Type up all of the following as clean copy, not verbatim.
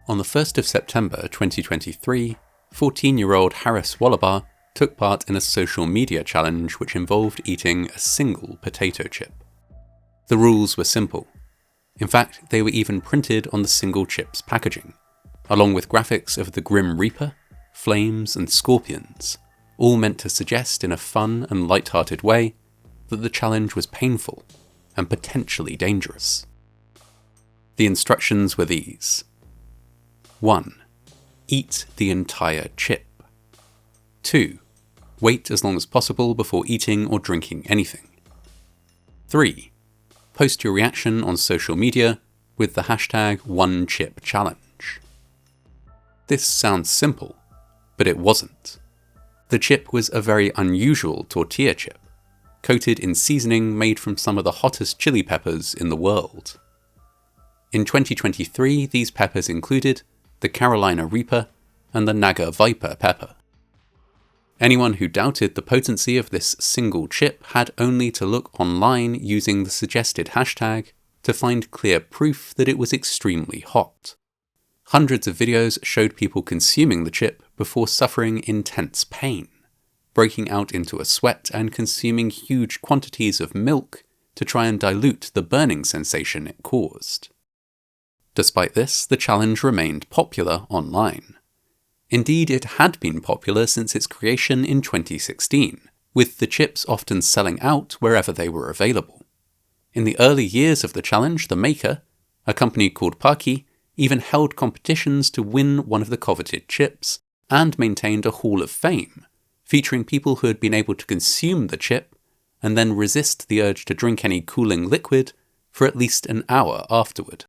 On the 1st of September 2023, 14-year-old Harris Wallabar took part in a social media challenge which involved eating a single potato chip. The rules were simple. In fact, they were even printed on the single chip's packaging, along with graphics of the Grim Reaper, flames and scorpions, all meant to suggest in a fun and light-hearted way that the challenge was painful and potentially dangerous. The instructions were these. 1. Eat the entire chip. 2. Wait as long as possible before eating or drinking anything. 3. Post your reaction on social media with the hashtag #OneChipChallenge. This sounds simple, but it wasn't. The chip was a very unusual tortilla chip, coated in seasoning made from some of the hottest chili peppers in the world. In 2023, these peppers included the Carolina Reaper and the Naga Viper pepper. Anyone who doubted the potency of this single chip had only to look online using the suggested hashtag to find clear proof that it was extremely hot. Hundreds of videos showed people consuming the chip before suffering intense pain, breaking out into a sweat and consuming huge quantities of milk to try and dilute the burning sensation it caused. Despite this, the challenge remained popular online. Indeed, it had been popular since its creation in 2016, with the chips often selling out wherever they were available. In the early years of the challenge, the maker, a company called Paki, even held competitions to win one of the coveted chips, and maintained a Hall of Fame, featuring people who had been able to consume the chip and then resist the urge to drink any cooling liquid for at least an hour afterward.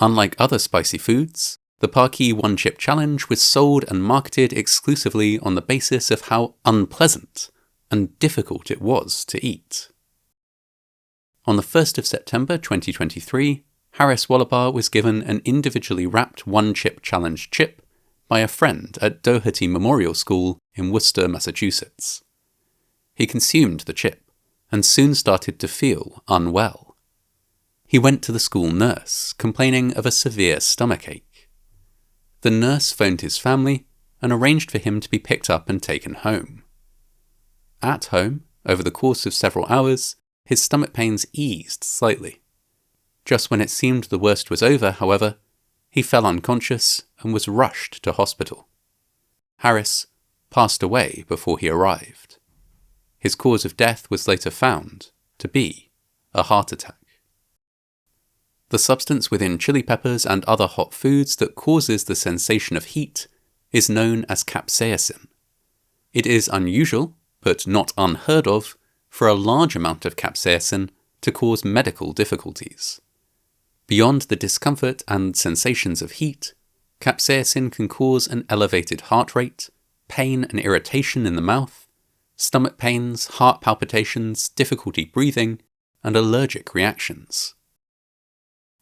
Unlike other spicy foods, the Paki One Chip Challenge was sold and marketed exclusively on the basis of how unpleasant and difficult it was to eat. On the 1st of September 2023, Harris Wallabar was given an individually wrapped One Chip Challenge chip by a friend at Doherty Memorial School in Worcester, Massachusetts. He consumed the chip and soon started to feel unwell. He went to the school nurse, complaining of a severe stomachache. The nurse phoned his family and arranged for him to be picked up and taken home. At home, over the course of several hours, his stomach pains eased slightly. Just when it seemed the worst was over, however, he fell unconscious and was rushed to hospital. Harris passed away before he arrived. His cause of death was later found to be a heart attack. The substance within chili peppers and other hot foods that causes the sensation of heat is known as capsaicin. It is unusual, but not unheard of, for a large amount of capsaicin to cause medical difficulties. Beyond the discomfort and sensations of heat, capsaicin can cause an elevated heart rate, pain and irritation in the mouth, stomach pains, heart palpitations, difficulty breathing, and allergic reactions.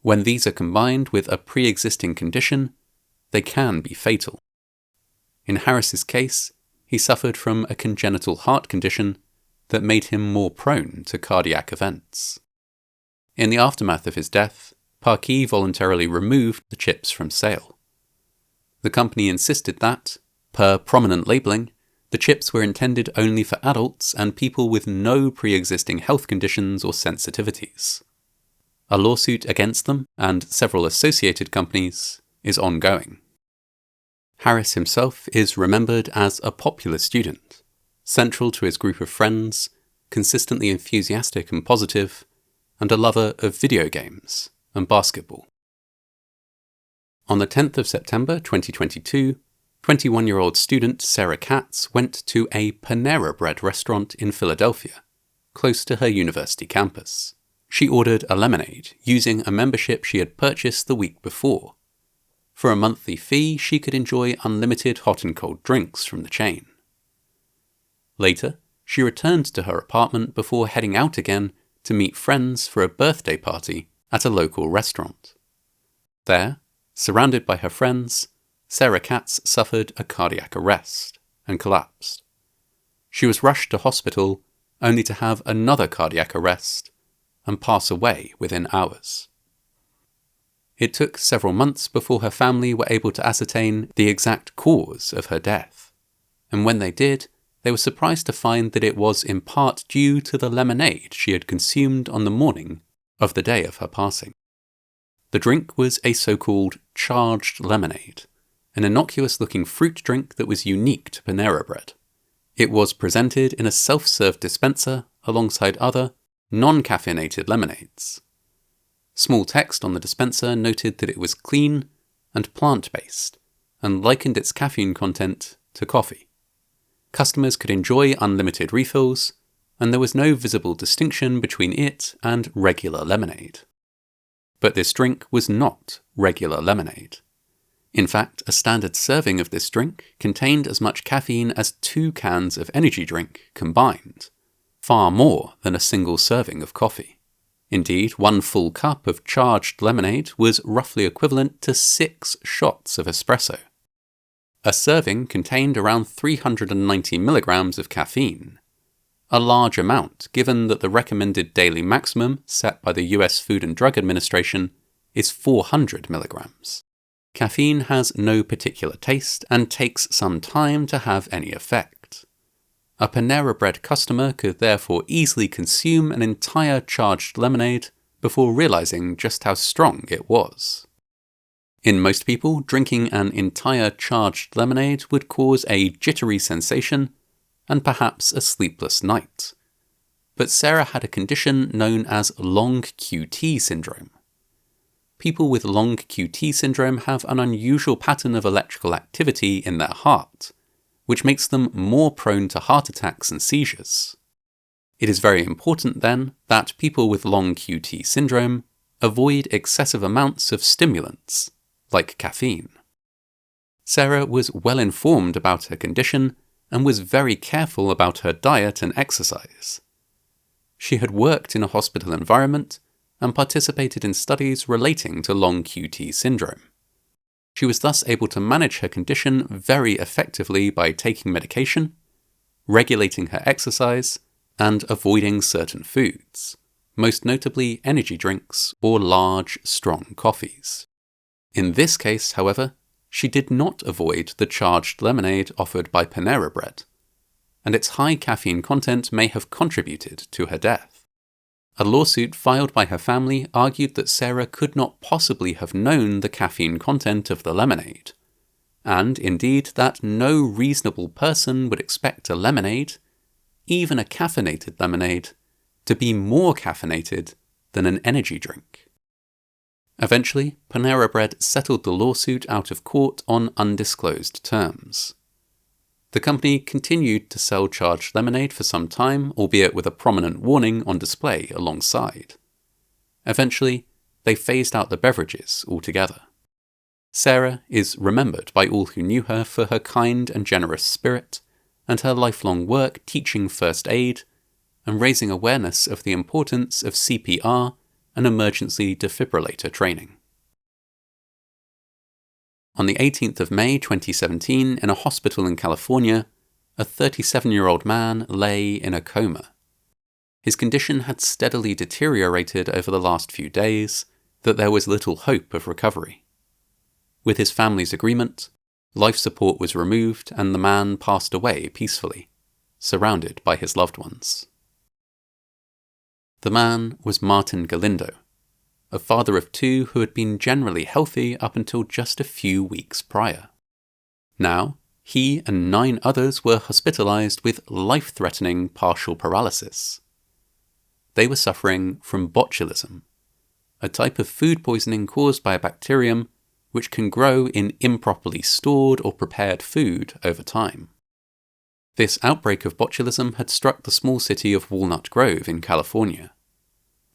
When these are combined with a pre-existing condition, they can be fatal. In Harris's case, he suffered from a congenital heart condition that made him more prone to cardiac events. In the aftermath of his death, Paki voluntarily removed the chips from sale. The company insisted that, per prominent labelling, the chips were intended only for adults and people with no pre-existing health conditions or sensitivities. A lawsuit against them, and several associated companies, is ongoing. Harris himself is remembered as a popular student, central to his group of friends, consistently enthusiastic and positive, and a lover of video games and basketball. On the 10th of September 2022, 21-year-old student Sarah Katz went to a Panera Bread restaurant in Philadelphia, close to her university campus. She ordered a lemonade using a membership she had purchased the week before. For a monthly fee, she could enjoy unlimited hot and cold drinks from the chain. Later, she returned to her apartment before heading out again to meet friends for a birthday party at a local restaurant. There, surrounded by her friends, Sarah Katz suffered a cardiac arrest and collapsed. She was rushed to hospital only to have another cardiac arrest and pass away within hours. It took several months before her family were able to ascertain the exact cause of her death, and when they did, they were surprised to find that it was in part due to the lemonade she had consumed on the morning of the day of her passing. The drink was a so-called charged lemonade, an innocuous-looking fruit drink that was unique to Panera Bread. It was presented in a self-serve dispenser alongside other, non-caffeinated lemonades. Small text on the dispenser noted that it was clean and plant-based, and likened its caffeine content to coffee. Customers could enjoy unlimited refills, and there was no visible distinction between it and regular lemonade. But this drink was not regular lemonade. In fact, a standard serving of this drink contained as much caffeine as 2 cans of energy drink combined, far more than a single serving of coffee. Indeed, 1 full cup of charged lemonade was roughly equivalent to 6 shots of espresso. A serving contained around 390 milligrams of caffeine, a large amount given that the recommended daily maximum set by the US Food and Drug Administration is 400 milligrams. Caffeine has no particular taste and takes some time to have any effect. A Panera Bread customer could therefore easily consume an entire charged lemonade before realizing just how strong it was. In most people, drinking an entire charged lemonade would cause a jittery sensation and perhaps a sleepless night. But Sarah had a condition known as long QT syndrome. People with long QT syndrome have an unusual pattern of electrical activity in their heart, which makes them more prone to heart attacks and seizures. It is very important, then, that people with long QT syndrome avoid excessive amounts of stimulants, like caffeine. Sarah was well informed about her condition and was very careful about her diet and exercise. She had worked in a hospital environment and participated in studies relating to long QT syndrome. She was thus able to manage her condition very effectively by taking medication, regulating her exercise, and avoiding certain foods, most notably energy drinks or large, strong coffees. In this case, however, she did not avoid the charged lemonade offered by Panera Bread, and its high caffeine content may have contributed to her death. A lawsuit filed by her family argued that Sarah could not possibly have known the caffeine content of the lemonade, and indeed that no reasonable person would expect a lemonade, even a caffeinated lemonade, to be more caffeinated than an energy drink. Eventually, Panera Bread settled the lawsuit out of court on undisclosed terms. The company continued to sell charged lemonade for some time, albeit with a prominent warning on display alongside. Eventually, they phased out the beverages altogether. Sarah is remembered by all who knew her for her kind and generous spirit, and her lifelong work teaching first aid and raising awareness of the importance of CPR and emergency defibrillator training. On the 18th of May 2017, in a hospital in California, a 37-year-old man lay in a coma. His condition had steadily deteriorated over the last few days, that there was little hope of recovery. With his family's agreement, life support was removed and the man passed away peacefully, surrounded by his loved ones. The man was Martin Galindo, a father of 2 who had been generally healthy up until just a few weeks prior. Now, he and 9 others were hospitalized with life-threatening partial paralysis. They were suffering from botulism, a type of food poisoning caused by a bacterium which can grow in improperly stored or prepared food over time. This outbreak of botulism had struck the small city of Walnut Grove in California.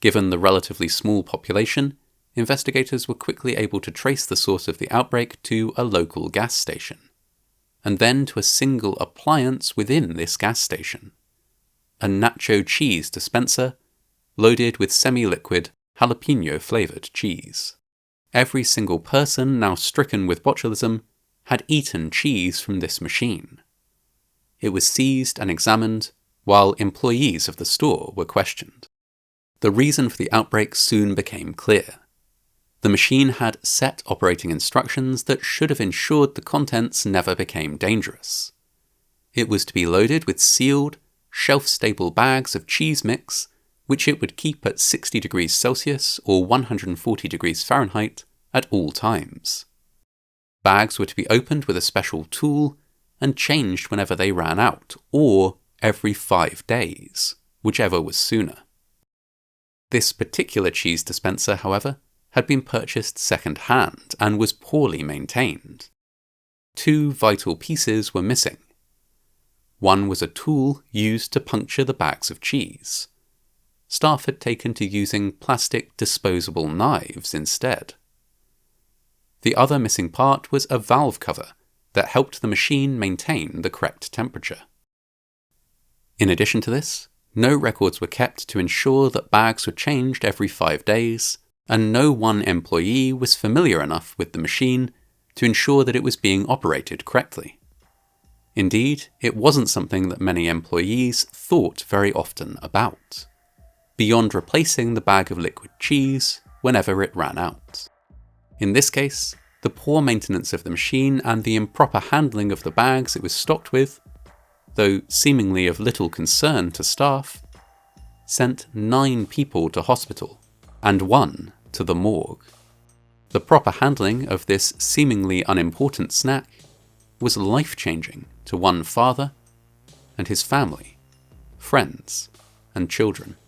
Given the relatively small population, investigators were quickly able to trace the source of the outbreak to a local gas station, and then to a single appliance within this gas station, a Nacho cheese dispenser loaded with semi-liquid, jalapeno-flavoured cheese. Every single person now stricken with botulism had eaten cheese from this machine. It was seized and examined, while employees of the store were questioned. The reason for the outbreak soon became clear. The machine had set operating instructions that should have ensured the contents never became dangerous. It was to be loaded with sealed, shelf-stable bags of cheese mix, which it would keep at 60 degrees Celsius or 140 degrees Fahrenheit at all times. Bags were to be opened with a special tool and changed whenever they ran out, or every 5 days, whichever was sooner. This particular cheese dispenser, however, had been purchased second-hand and was poorly maintained. 2 vital pieces were missing. One was a tool used to puncture the bags of cheese. Staff had taken to using plastic disposable knives instead. The other missing part was a valve cover that helped the machine maintain the correct temperature. In addition to this, no records were kept to ensure that bags were changed every 5 days, and no one employee was familiar enough with the machine to ensure that it was being operated correctly. Indeed, it wasn't something that many employees thought very often about, beyond replacing the bag of liquid cheese whenever it ran out. In this case, the poor maintenance of the machine and the improper handling of the bags it was stocked with, though seemingly of little concern to staff, sent 9 people to hospital and 1 to the morgue. The proper handling of this seemingly unimportant snack was life-changing to one father and his family, friends, and children.